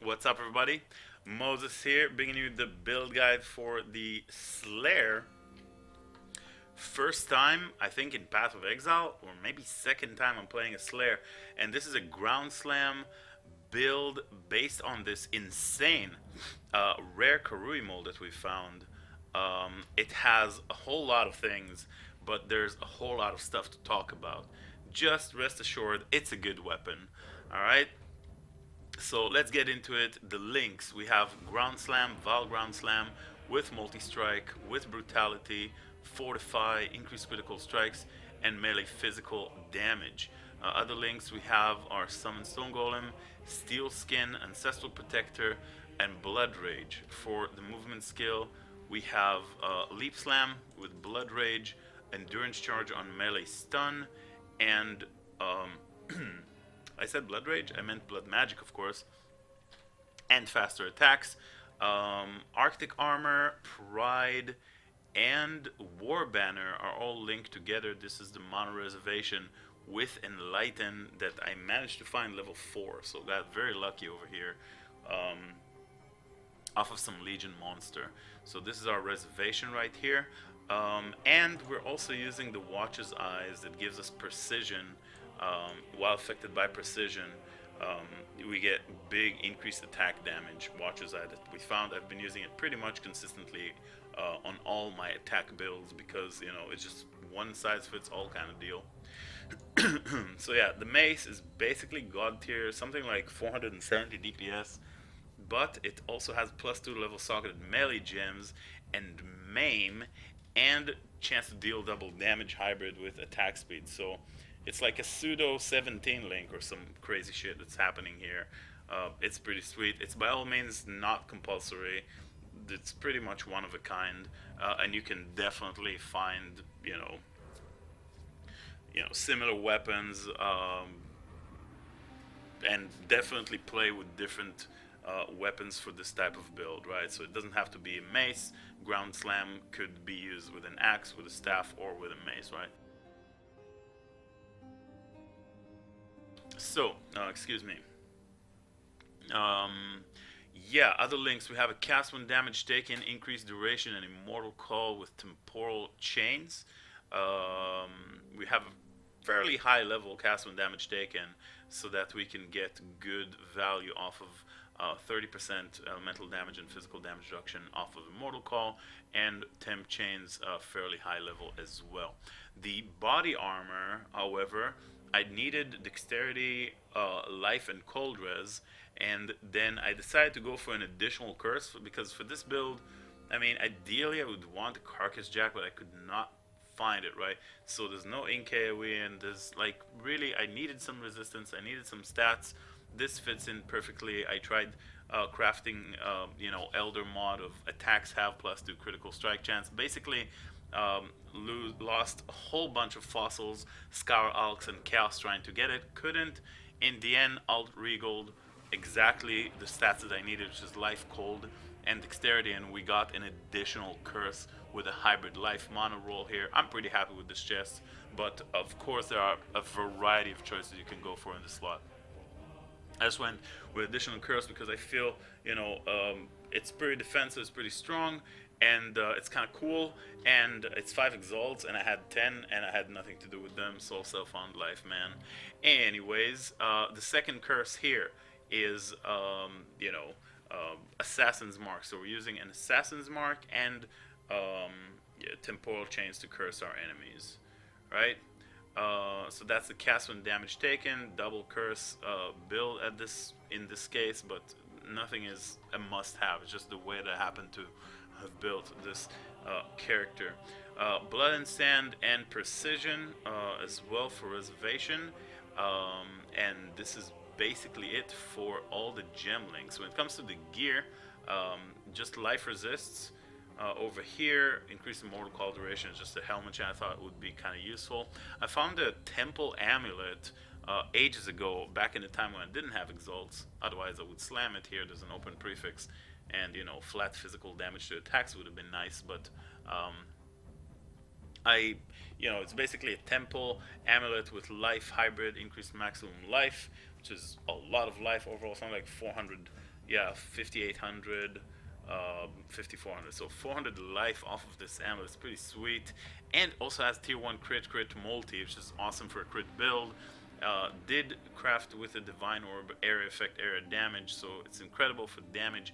What's up, everybody? Moses here, bringing you the build guide for the Slayer. First time, I think, in Path of Exile, or maybe second time I'm playing a Slayer, and this is a ground slam build based on this insane rare Karui mold that we found. It has a whole lot of things, but there's a whole lot of stuff to talk about. Just rest assured, it's a good weapon. All right, so let's get into it. The links, we have Ground Slam, Val Ground Slam with Multi Strike, with Brutality, Fortify, Increased Critical Strikes, and Melee Physical Damage. Other links we have are Summon Stone Golem, Steel Skin, Ancestral Protector, and Blood Rage. For the movement skill, we have Leap Slam with Blood Rage, Endurance Charge on Melee Stun, and I said Blood Rage, I meant Blood Magic, of course, and faster attacks. Arctic Armor, Pride, and War Banner are all linked together. This is the Mono Reservation with Enlighten that I managed to find level 4, so got very lucky over here. Off of some Legion monster. So this is our reservation right here. And we're also using the Watcher's Eyes that gives us precision. While affected by precision, we get big increased attack damage. Watcher's Eye that we found. I've been using it pretty much consistently on all my attack builds because, you know, it's just one size fits all kind of deal. So yeah, the mace is basically god tier, something like 470 DPS, but it also has +2 level socketed melee gems and maim and chance to deal double damage hybrid with attack speed. So it's like a pseudo 17 link or some crazy shit that's happening here. It's pretty sweet. It's by all means not compulsory. It's pretty much one of a kind, and you can definitely find, similar weapons, and definitely play with different weapons for this type of build, right? So it doesn't have to be a mace. Ground slam could be used with an axe, with a staff, or with a mace, right? So, excuse me. Yeah, other links. We have a cast when damage taken, increased duration, and immortal call with temporal chains. We have a fairly high level cast when damage taken, so that we can get good value off of 30% mental damage and physical damage reduction off of immortal call, and temp chains fairly high level as well. The body armor, however, I needed dexterity, life, and cold res, and then I decided to go for an additional curse because for this build, I mean, ideally I would want a carcass jack, but I could not find it, right? So there's no ink AoE, and there's like really, I needed some resistance, I needed some stats. This fits in perfectly. I tried crafting, Elder mod of attacks have +2 critical strike chance. Basically, lost a whole bunch of fossils, Scour Alks, and Chaos trying to get it. Couldn't. In the end, alt regaled exactly the stats that I needed, which is life, cold, and dexterity, and we got an additional curse with a hybrid life mono roll here. I'm pretty happy with this chest, but of course there are a variety of choices you can go for in this slot. I just went with additional curse because I feel, it's pretty defensive, it's pretty strong, and it's kind of cool, and it's 5 exalts, and I had 10, and I had nothing to do with them, so self-found life, man. Anyways, the second curse here is, Assassin's Mark. So we're using an Assassin's Mark and temporal chains to curse our enemies, right? So that's the cast when damage taken, double curse build in this case, but nothing is a must-have. It's just the way that I happen to have built this character. Blood and Sand and Precision as well for reservation, and this is basically it for all the gem links. When it comes to the gear, just life resists. Over here, increased immortal call duration is just a helmet chain I thought would be kind of useful. I found a temple amulet ages ago, back in the time when I didn't have exalts. Otherwise, I would slam it here. There's an open prefix, and flat physical damage to attacks would have been nice. But it's basically a temple amulet with life hybrid, increased maximum life, which is a lot of life overall. Something like 400 Yeah, 5800, 5400. So 400 life off of this ammo. It's pretty sweet. And also has tier 1 crit multi, which is awesome for a crit build. Did craft with a Divine Orb, area effect, area damage, so it's incredible for damage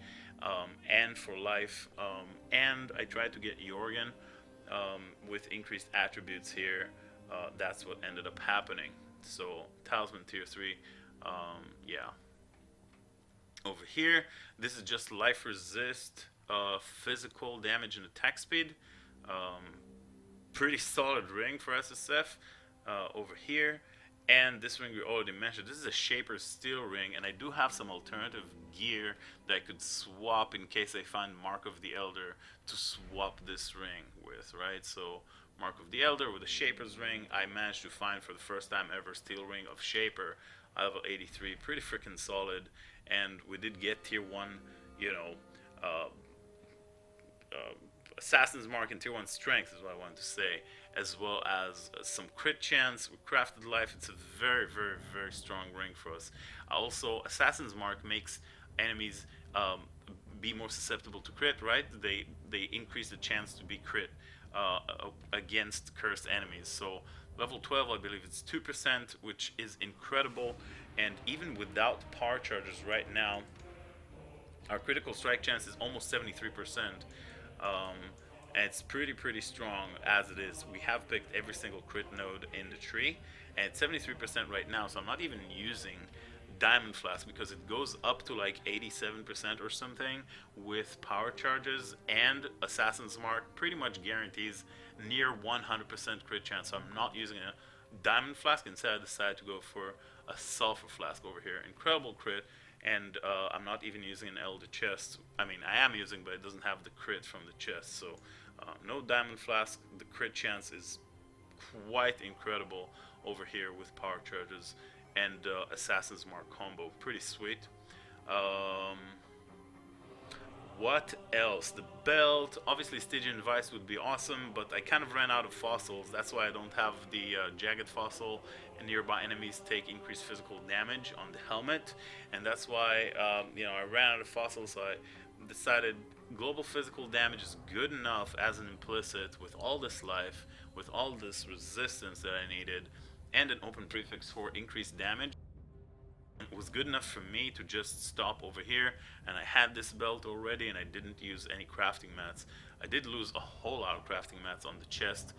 and for life. And I tried to get Jorgen with increased attributes here. That's what ended up happening. So Talisman tier 3, yeah. Over here, this is just life resist, physical damage and attack speed. Um, Pretty solid ring for SSF over here. And this ring we already mentioned. This is a Shaper Steel ring, and I do have some alternative gear that I could swap in case I find Mark of the Elder to swap this ring with, right? So Mark of the Elder with a Shaper's ring. I managed to find for the first time ever Steel Ring of Shaper, level 83, pretty freaking solid. And we did get tier 1, you know, uh, uh, Assassin's Mark and tier 1 strength is what I wanted to say, as well as some crit chance with crafted life. It's a very, very, very strong ring for us. Also, Assassin's Mark makes enemies be more susceptible to crit, right? They increase the chance to be crit against cursed enemies. So level 12, I believe it's 2%, which is incredible. And even without power charges right now, our critical strike chance is almost 73%. Um, and it's pretty strong as it is. We have picked every single crit node in the tree, and it's 73% right now. So I'm not even using Diamond Flask because it goes up to like 87% or something with power charges, and Assassin's Mark pretty much guarantees near 100% crit chance. So I'm not using a Diamond Flask. Instead, I decided to go for a Sulfur Flask over here. Incredible crit. And I'm not even using an Elder Chest. I mean, I am using, but it doesn't have the crit from the chest. So no Diamond Flask. The crit chance is quite incredible over here with power charges and Assassin's Mark combo. Pretty sweet. Um, what else? The belt. Obviously, Stygian Vice would be awesome, but I kind of ran out of fossils. That's why I don't have the Jagged Fossil, and nearby enemies take increased physical damage on the helmet. And that's why, I ran out of fossils, so I decided global physical damage is good enough as an implicit with all this life, with all this resistance that I needed, and an open prefix for increased damage. It was good enough for me to just stop over here, and I had this belt already, and I didn't use any crafting mats. I did lose a whole lot of crafting mats on the chest,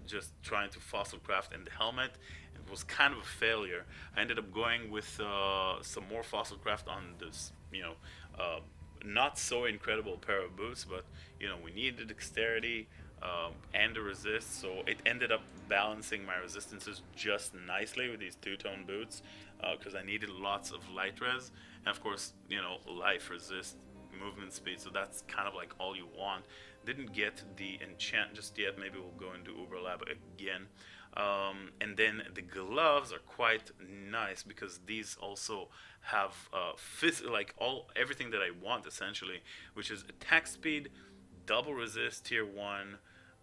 just trying to fossil craft in the helmet. It was kind of a failure. I ended up going with some more fossil craft on this, not so incredible pair of boots, but we needed dexterity and a resist, so it ended up balancing my resistances just nicely with these two-tone boots because I needed lots of light res, and of course, life resist, movement speed, so that's kind of like all you want. Didn't get the enchant just yet. Maybe we'll go into Uber Lab again. And then the gloves are quite nice because these also have everything that I want essentially, which is attack speed, double resist, tier 1.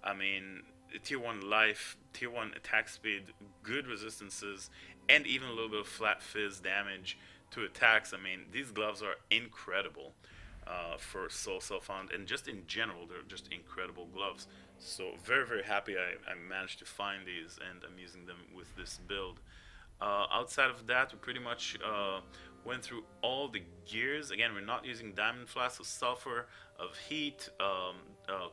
I mean, tier 1 life, tier 1 attack speed, good resistances, and even a little bit of flat fizz damage to attacks. I mean, these gloves are incredible for Soul Self-Found, and just in general, they're just incredible gloves. So very happy I managed to find these, and I'm using them with this build. Outside of that, we pretty much went through all the gears. Again, we're not using Diamond Flask of Sulfur, of Heat,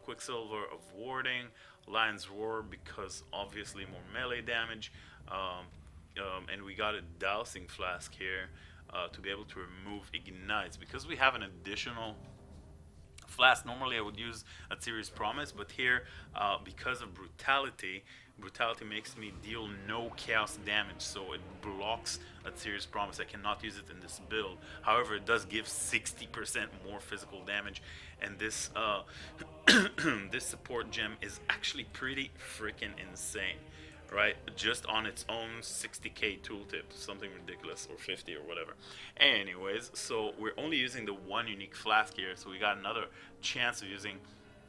Quicksilver, of Warding, Lion's Roar, because obviously more melee damage, and we got a Dowsing Flask here to be able to remove Ignites. Because we have an additional flask, normally I would use a Series Promise, but here, because of Brutality makes me deal no chaos damage, so it blocks a Series Promise. I cannot use it in this build. However, it does give 60% more physical damage, and this this support gem is actually pretty freaking insane, right? Just on its own 60k tooltip, something ridiculous, or 50 or whatever. Anyways, so we're only using the one unique flask here, so we got another chance of using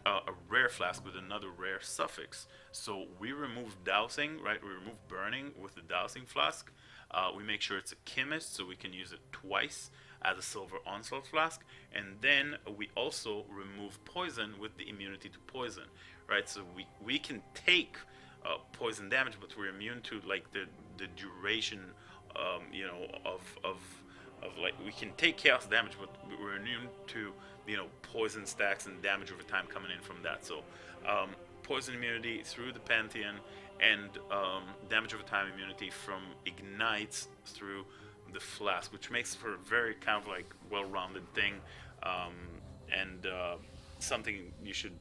a rare flask with another rare suffix. So we remove dowsing, right? We remove burning with the dowsing flask. We make sure it's a chemist, so we can use it twice. as a silver onslaught flask, and then we also remove poison with the immunity to poison, right? So we can take poison damage, but we're immune to like the duration, of like we can take chaos damage, but we're immune to poison stacks and damage over time coming in from that. So poison immunity through the Pantheon, and damage over time immunity from ignites through the flask, which makes for a very kind of like well-rounded thing, and something you should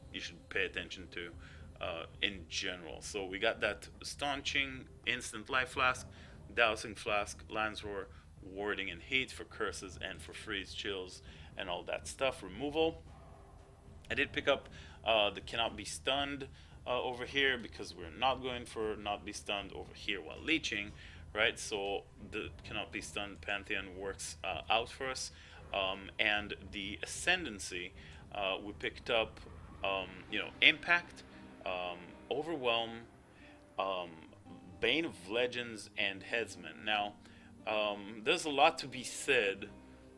pay attention to in general. So we got that staunching, instant life flask, dousing flask, lion's roar, warding and heat for curses and for freeze, chills, and all that stuff. Removal. I did pick up the cannot be stunned over here because we're not going for not be stunned over here while leeching, right? So the cannot be stunned Pantheon works out for us, and the Ascendancy we picked up, Impact, Overwhelm, Bane of Legends, and Headsman. Now, there's a lot to be said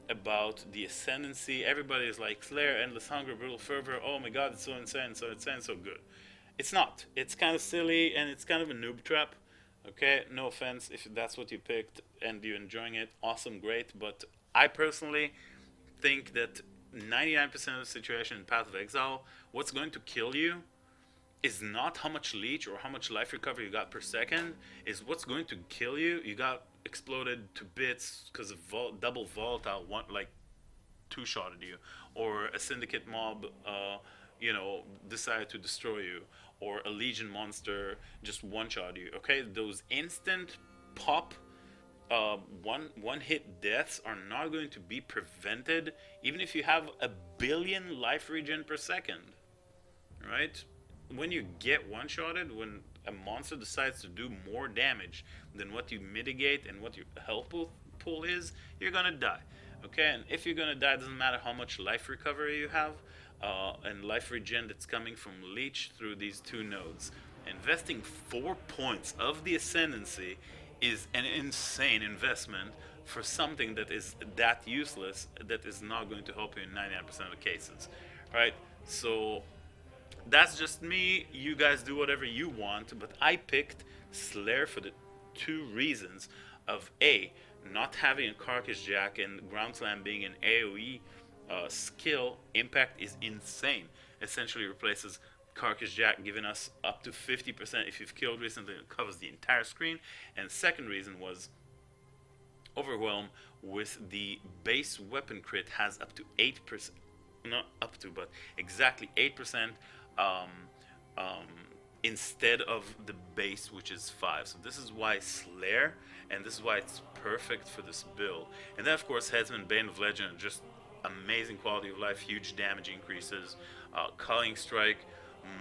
about the Ascendancy. Everybody is like, Slayer, Endless Hunger, Brutal Fervor, oh my god, it's so insane, so good. It's not. It's kind of silly, and it's kind of a noob trap. Okay, no offense if that's what you picked and you're enjoying it. Awesome, great. But I personally think that 99% of the situation in Path of Exile, what's going to kill you is not how much leech or how much life recovery you got per second, is what's going to kill you. You got exploded to bits because of double volatile, one like two-shotted you, or a syndicate mob decided to destroy you, or a legion monster just one-shot you. Okay, those instant pop one hit deaths are not going to be prevented even if you have a billion life regen per second, right? When you get one-shotted, when a monster decides to do more damage than what you mitigate and what your health pool is, you're gonna die. Okay, and if you're gonna die, it doesn't matter how much life recovery you have, and life regen that's coming from leech through these two nodes. Investing 4 points of the Ascendancy is an insane investment for something that is that useless, that is not going to help you in 99% of the cases, right? So that's just me. You guys do whatever you want, but I picked Slayer for the two reasons of A, not having a Carcass Jack and Ground Slam being an AoE skill. Impact is insane. Essentially replaces Carcass Jack, giving us up to 50% if you've killed recently. It covers the entire screen. And second reason was Overwhelm with the base weapon crit has up to 8%, not up to, but exactly 8% instead of the base, which is 5. So this is why Slayer, and this is why it's perfect for this build. And then of course Headsman, Bane of Legend, just amazing quality of life, huge damage increases, Culling Strike,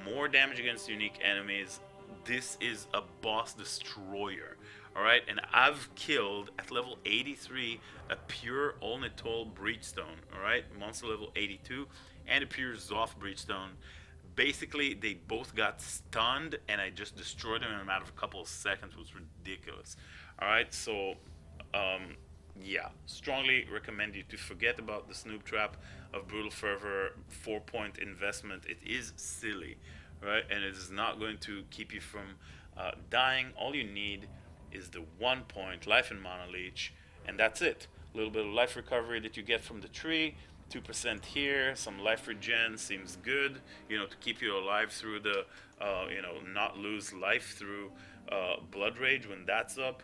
more damage against unique enemies. This is a boss destroyer, alright? And I've killed at level 83 a pure all Netul Breachstone, alright? Monster level 82, and a pure Xoph Breachstone. Basically, they both got stunned, and I just destroyed them in a matter of a couple of seconds. It was ridiculous. Alright, so yeah, strongly recommend you to forget about the Snoop Trap of Brutal Fervor 4-point investment. It is silly, right? And it is not going to keep you from dying. All you need is the 1 point life and mana leech, and that's it. A little bit of life recovery that you get from the tree, 2% here, some life regen seems good, to keep you alive through the, not lose life through Blood Rage when that's up.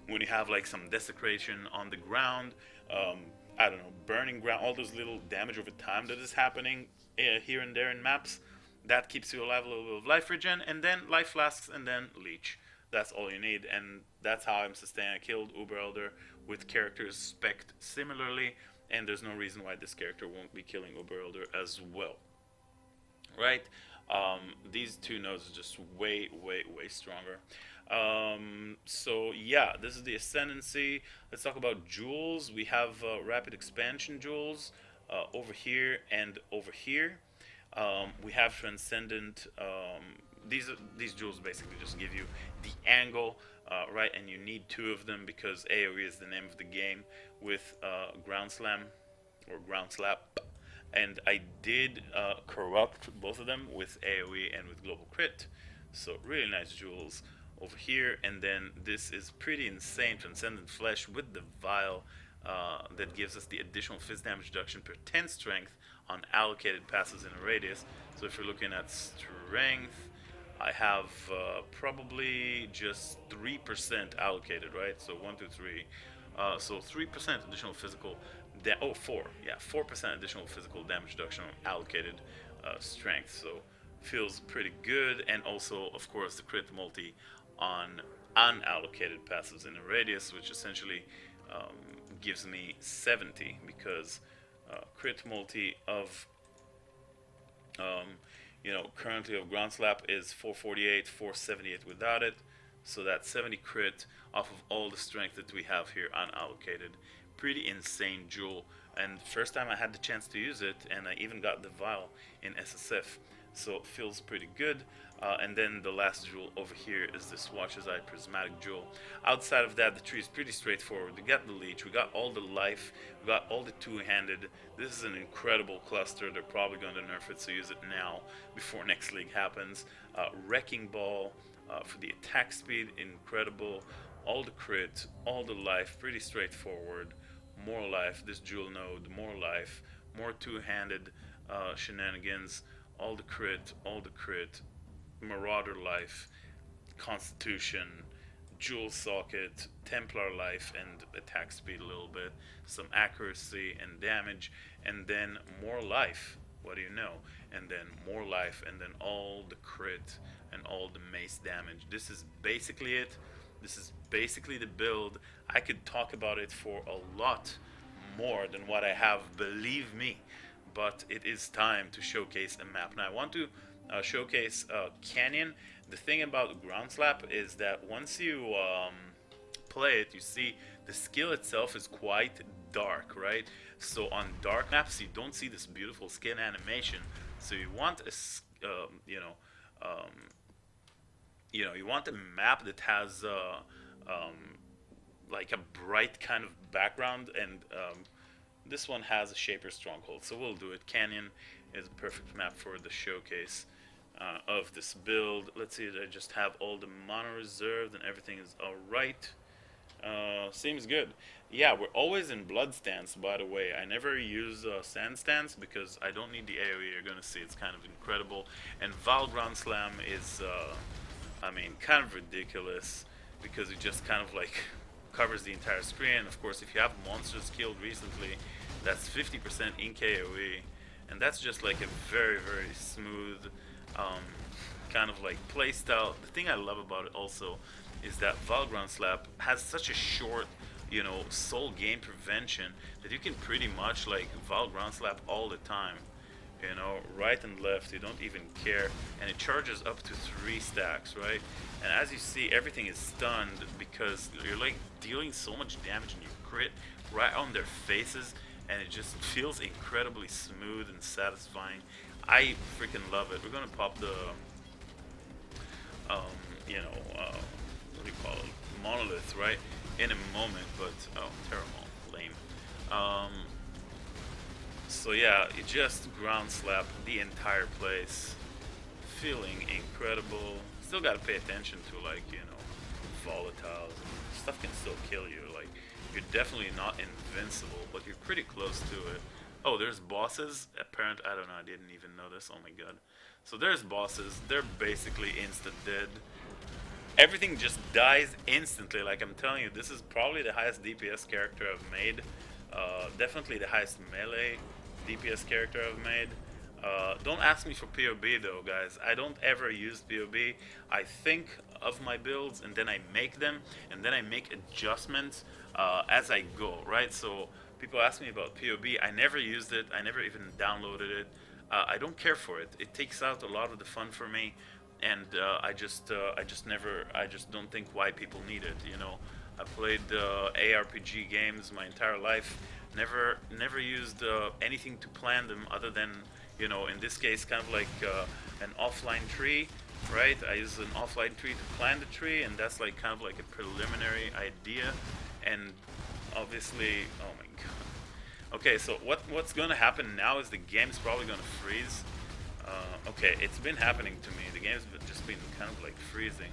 When you have like some desecration on the ground, I don't know, burning ground, all those little damage over time that is happening here and there in maps, that keeps you alive, a little bit of life regen, and then life flasks, and then leech. That's all you need, and that's how I'm sustaining. I killed Uber Elder with characters spec'd similarly, and there's no reason why this character won't be killing Uber Elder as well. Right? These two nodes are just way, way, way stronger. So yeah, this is the Ascendancy. Let's talk about jewels. We have rapid expansion jewels over here and over here. We have transcendent. These jewels basically just give you the angle, right? And you need 2 of them because AoE is the name of the game. with ground slam or ground slap, and I did corrupt both of them with AoE and with global crit. So really nice jewels over here, and then this is pretty insane Transcendent Flesh with the vial that gives us the additional fizz damage reduction per 10 strength on allocated passes in a radius. So if you're looking at strength, I have probably just 3% allocated, right? So 1, 2, 3. So 3% additional physical. 4% additional physical damage reduction on allocated strength. So feels pretty good, and also, of course, the crit multi on unallocated passives in a radius, which essentially gives me 70 because crit multi of currently of ground slap is 448, 478 without it. So that's 70 crit off of all the strength that we have here unallocated. Pretty insane jewel, and first time I had the chance to use it, and I even got the vial in SSF. So it feels pretty good. And then the last jewel over here is this Watcher's Eye Prismatic Jewel. Outside of that, the tree is pretty straightforward. We got the leech, we got all the life, we got all the two-handed. This is an incredible cluster. They're probably going to nerf it, so use it now before next league happens. Wrecking Ball for the attack speed, incredible. All the crit, all the life, pretty straightforward. More life, this jewel node, more life, more two-handed shenanigans. All the crit, Marauder life, Constitution, Jewel Socket, Templar life, and attack speed a little bit, some accuracy and damage, and then more life. What do you know? And then more life, and then all the crit and all the mace damage. This is basically it. This is basically the build. I could talk about it for a lot more than what I have, believe me. But it is time to showcase a map. Now I want to showcase Canyon. The thing about ground slap is that once you play it, you see the skill itself is quite dark, right? So on dark maps you don't see this beautiful skin animation. So you want a you want a map that has like a bright kind of background, and this one has a Shaper Stronghold, so we'll do it. Canyon is a perfect map for the showcase of this build. Let's see, I just have all the mana reserved and everything is alright. Seems good. Yeah, we're always in Blood Stance, by the way. I never use Sand Stance because I don't need the AoE. You're going to see it's kind of incredible. And Val Ground Slam is, kind of ridiculous because it just kind of like covers the entire screen. Of course, if you have monsters killed recently, that's 50% in KOE, and that's just like a very, very smooth kind of like play style. The thing I love about it also is that Valground Slap has such a short, soul gain prevention that you can pretty much like Valground Slap all the time. Right and left, you don't even care, and it charges up to 3 stacks, right? And as you see, everything is stunned because you're like dealing so much damage and you crit right on their faces, and it just feels incredibly smooth and satisfying. I freaking love it. We're gonna pop the what do you call it, monolith, right, in a moment, but terrible, lame. So yeah, you just ground slap the entire place, feeling incredible. Still gotta pay attention to volatiles. Stuff can still kill you. Like, you're definitely not invincible, but you're pretty close to it. Oh, there's bosses. I don't know. I didn't even know this. Oh my god. So there's bosses. They're basically instant dead. Everything just dies instantly. Like I'm telling you, this is probably the highest DPS character I've made. Definitely the highest melee DPS character I've made. Don't ask me for POB though, guys. I don't ever use POB. I think of my builds and then I make them, and then I make adjustments as I go, right? So people ask me about POB. I never used it. I never even downloaded it. I don't care for it. It takes out a lot of the fun for me, and I just don't think why people need it. I played ARPG games my entire life. Never used anything to plan them other than, in this case, kind of like an offline tree, right? I use an offline tree to plan the tree, and that's like kind of like a preliminary idea. And Obviously, oh my god. Okay, so what's gonna happen now is the game's probably gonna freeze. Okay, it's been happening to me. The game's just been kind of like freezing.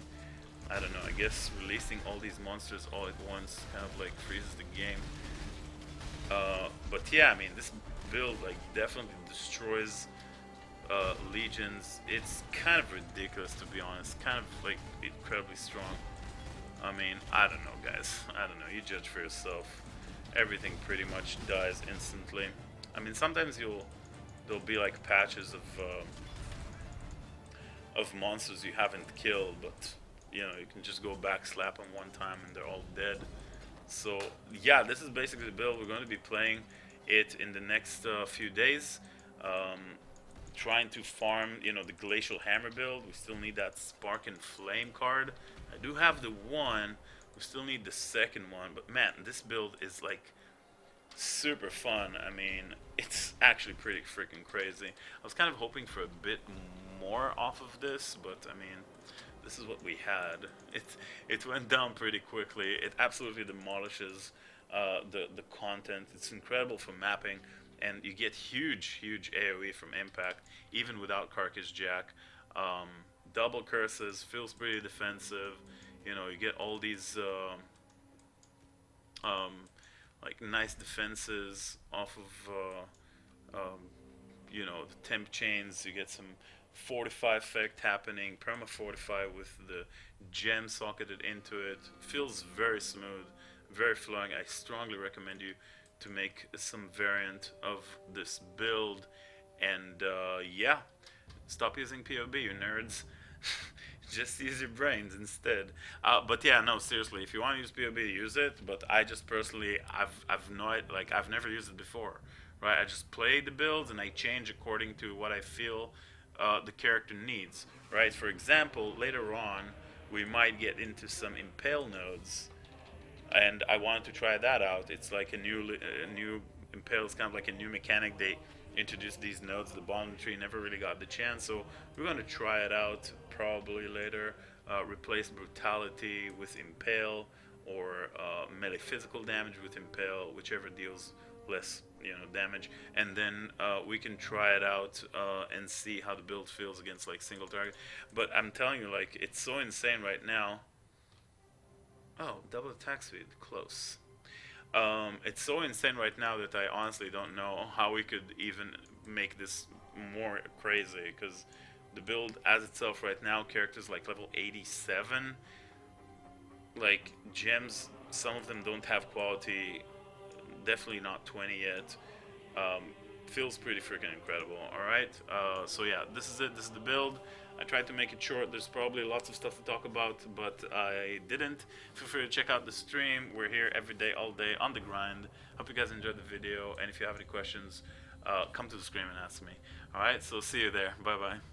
I don't know. I guess releasing all these monsters all at once kind of like freezes the game. But yeah, I mean, this build like definitely destroys legions. It's kind of ridiculous, to be honest. Kind of like incredibly strong. I mean, I don't know, guys. I don't know. You judge for yourself. Everything pretty much dies instantly. I mean, sometimes there'll be like patches of monsters you haven't killed, but you know, you can just go back, slap them one time, and they're all dead. So yeah, this is basically the build. We're going to be playing it in the next few days. Um, Trying to farm, you know, the Glacial Hammer build. We still need that Spark and Flame card. I do have the one. We still need the second one. But man, this build is like super fun. I mean, it's actually pretty freaking crazy. I was kind of hoping for a bit more off of this, but I mean, this is what we had. It went down pretty quickly. It absolutely demolishes the content. It's incredible for mapping, and you get huge AoE from impact, even without Carcass Jack. Double curses, feels pretty defensive. You know, you get all these like nice defenses off of you know, the temp chains. You get some fortify effect happening, perma fortify with the gem socketed into it. Feels very smooth, very flowing. I strongly recommend you to make some variant of this build. And yeah, stop using POB, you nerds. Just use your brains instead. But yeah, no, seriously, if you want to use POB, use it. But I just personally, I've never used it before, right? I just play the builds and I change according to what I feel the character needs, right? For example, later on, we might get into some impale nodes, and I wanted to try that out. It's like a new impale is kind of like a new mechanic. They introduced these nodes. The bottom tree never really got the chance, so we're going to try it out probably later. Replace brutality with impale, or melee physical damage with impale, whichever deals less, you know, damage, and then we can try it out and see how the build feels against like single target. But I'm telling you, like, it's so insane right now. Oh, double attack speed, close. It's so insane right now that I honestly don't know how we could even make this more crazy, because the build as itself right now, characters like level 87, like gems, some of them don't have quality, definitely not 20 yet. Feels pretty freaking incredible. Alright, so yeah, this is it. This is the build. I tried to make it short. There's probably lots of stuff to talk about, but I didn't. Feel free to check out the stream. We're here every day, all day, on the grind. Hope you guys enjoyed the video, and if you have any questions, come to the stream and ask me. Alright, so see you there. Bye bye.